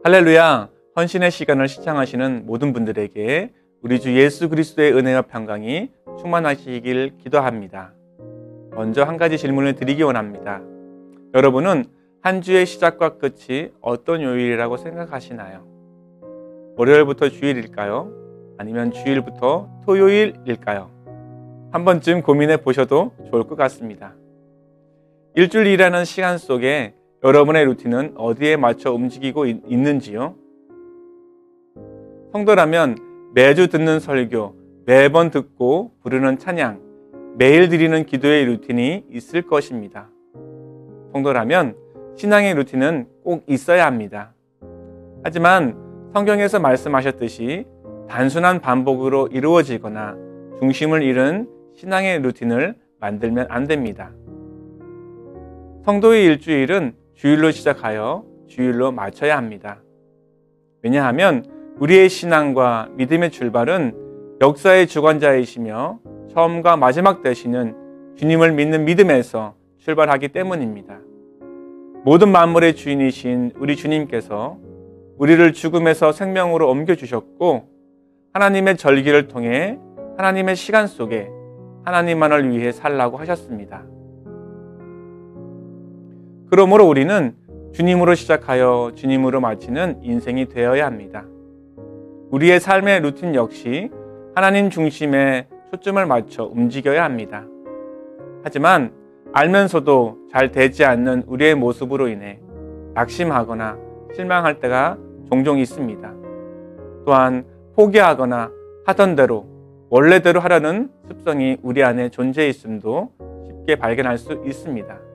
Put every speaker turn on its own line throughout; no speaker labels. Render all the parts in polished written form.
할렐루야! 헌신의 시간을 시청하시는 모든 분들에게 우리 주 예수 그리스도의 은혜와 평강이 충만하시길 기도합니다. 먼저 한 가지 질문을 드리기 원합니다. 여러분은 한 주의 시작과 끝이 어떤 요일이라고 생각하시나요? 월요일부터 주일일까요? 아니면 주일부터 토요일일까요? 한 번쯤 고민해 보셔도 좋을 것 같습니다. 일주일 일하는 시간 속에 여러분의 루틴은 어디에 맞춰 움직이고 있는지요? 성도라면 매주 듣는 설교, 매번 듣고 부르는 찬양, 매일 드리는 기도의 루틴이 있을 것입니다. 성도라면 신앙의 루틴은 꼭 있어야 합니다. 하지만 성경에서 말씀하셨듯이 단순한 반복으로 이루어지거나 중심을 잃은 신앙의 루틴을 만들면 안 됩니다. 성도의 일주일은 주일로 시작하여 주일로 마쳐야 합니다. 왜냐하면 우리의 신앙과 믿음의 출발은 역사의 주관자이시며 처음과 마지막 되시는 주님을 믿는 믿음에서 출발하기 때문입니다. 모든 만물의 주인이신 우리 주님께서 우리를 죽음에서 생명으로 옮겨주셨고 하나님의 절기를 통해 하나님의 시간 속에 하나님만을 위해 살라고 하셨습니다. 그러므로 우리는 주님으로 시작하여 주님으로 마치는 인생이 되어야 합니다. 우리의 삶의 루틴 역시 하나님 중심에 초점을 맞춰 움직여야 합니다. 하지만 알면서도 잘 되지 않는 우리의 모습으로 인해 낙심하거나 실망할 때가 종종 있습니다. 또한 포기하거나 하던 대로 원래대로 하려는 습성이 우리 안에 존재해 있음도 쉽게 발견할 수 있습니다.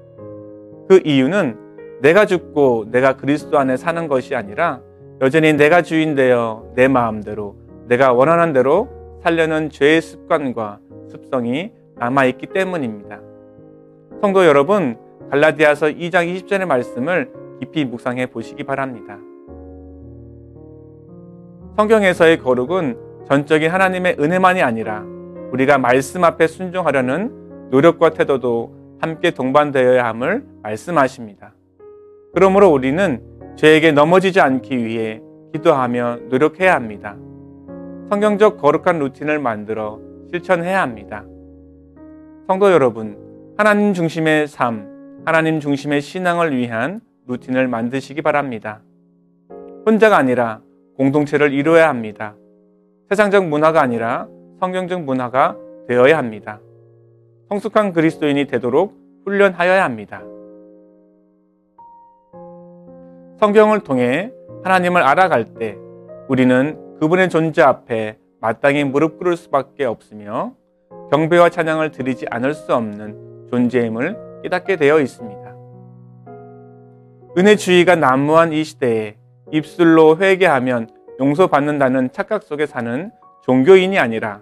그 이유는 내가 죽고 내가 그리스도 안에 사는 것이 아니라 여전히 내가 주인 되어 내 마음대로 내가 원하는 대로 살려는 죄의 습관과 습성이 남아있기 때문입니다. 성도 여러분, 갈라디아서 2장 20절의 말씀을 깊이 묵상해 보시기 바랍니다. 성경에서의 거룩은 전적인 하나님의 은혜만이 아니라 우리가 말씀 앞에 순종하려는 노력과 태도도 함께 동반되어야 함을 말씀하십니다. 그러므로 우리는 죄에게 넘어지지 않기 위해 기도하며 노력해야 합니다. 성경적 거룩한 루틴을 만들어 실천해야 합니다. 성도 여러분, 하나님 중심의 삶, 하나님 중심의 신앙을 위한 루틴을 만드시기 바랍니다. 혼자가 아니라 공동체를 이루어야 합니다. 세상적 문화가 아니라 성경적 문화가 되어야 합니다. 성숙한 그리스도인이 되도록 훈련하여야 합니다. 성경을 통해 하나님을 알아갈 때 우리는 그분의 존재 앞에 마땅히 무릎 꿇을 수밖에 없으며 경배와 찬양을 드리지 않을 수 없는 존재임을 깨닫게 되어 있습니다. 은혜주의가 난무한 이 시대에 입술로 회개하면 용서받는다는 착각 속에 사는 종교인이 아니라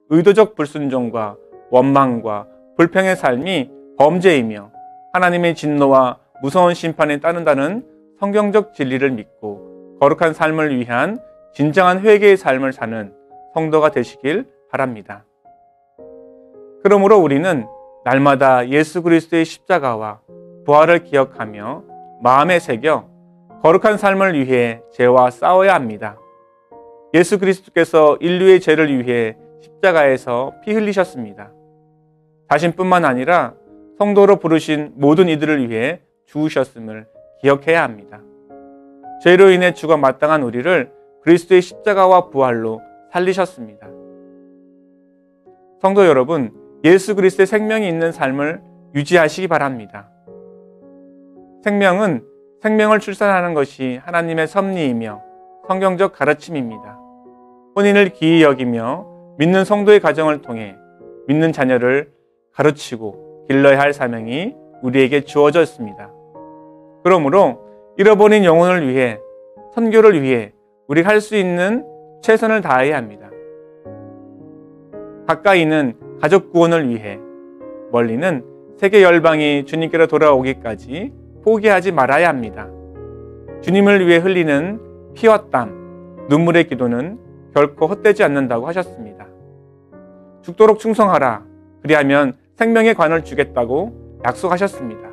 의도적 불순종과 원망과 불평의 삶이 범죄이며 하나님의 진노와 무서운 심판에 따른다는 성경적 진리를 믿고 거룩한 삶을 위한 진정한 회개의 삶을 사는 성도가 되시길 바랍니다. 그러므로 우리는 날마다 예수 그리스도의 십자가와 부활을 기억하며 마음에 새겨 거룩한 삶을 위해 죄와 싸워야 합니다. 예수 그리스도께서 인류의 죄를 위해 십자가에서 피 흘리셨습니다. 자신뿐만 아니라 성도로 부르신 모든 이들을 위해 죽으셨음을 기억해야 합니다. 죄로 인해 죽어 마땅한 우리를 그리스도의 십자가와 부활로 살리셨습니다. 성도 여러분, 예수 그리스도의 생명이 있는 삶을 유지하시기 바랍니다. 생명은 생명을 출산하는 것이 하나님의 섭리이며 성경적 가르침입니다. 혼인을 기이 여기며 믿는 성도의 가정을 통해 믿는 자녀를 가르치고 길러야 할 사명이 우리에게 주어졌습니다. 그러므로 잃어버린 영혼을 위해, 선교를 위해 우리가 할 수 있는 최선을 다해야 합니다. 가까이는 가족 구원을 위해, 멀리는 세계 열방이 주님께로 돌아오기까지 포기하지 말아야 합니다. 주님을 위해 흘리는 피와 땀, 눈물의 기도는 결코 헛되지 않는다고 하셨습니다. 죽도록 충성하라. 그리하면 생명의 관을 주겠다고 약속하셨습니다.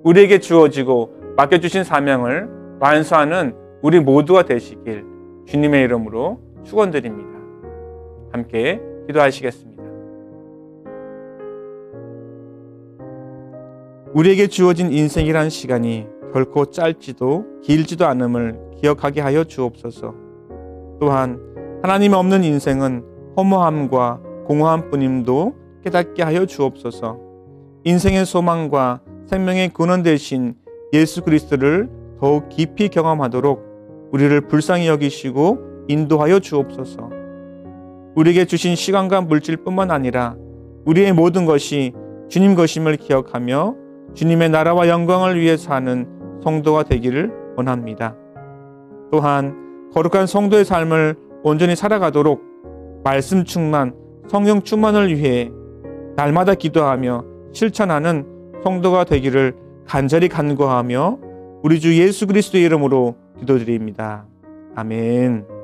우리에게 주어지고 맡겨주신 사명을 완수하는 우리 모두가 되시길 주님의 이름으로 축원드립니다. 함께 기도하시겠습니다. 우리에게 주어진 인생이란 시간이 결코 짧지도 길지도 않음을 기억하게 하여 주옵소서. 또한 하나님 없는 인생은 허무함과 공허함뿐임도 깨닫게 하여 주옵소서. 인생의 소망과 생명의 근원 되신 예수 그리스도를 더욱 깊이 경험하도록 우리를 불쌍히 여기시고 인도하여 주옵소서. 우리에게 주신 시간과 물질뿐만 아니라 우리의 모든 것이 주님 것임을 기억하며 주님의 나라와 영광을 위해 사는 성도가 되기를 원합니다. 또한 거룩한 성도의 삶을 온전히 살아가도록 말씀 충만, 성령 충만을 위해 날마다 기도하며 실천하는 성도가 되기를 간절히 간구하며 우리 주 예수 그리스도의 이름으로 기도드립니다. 아멘.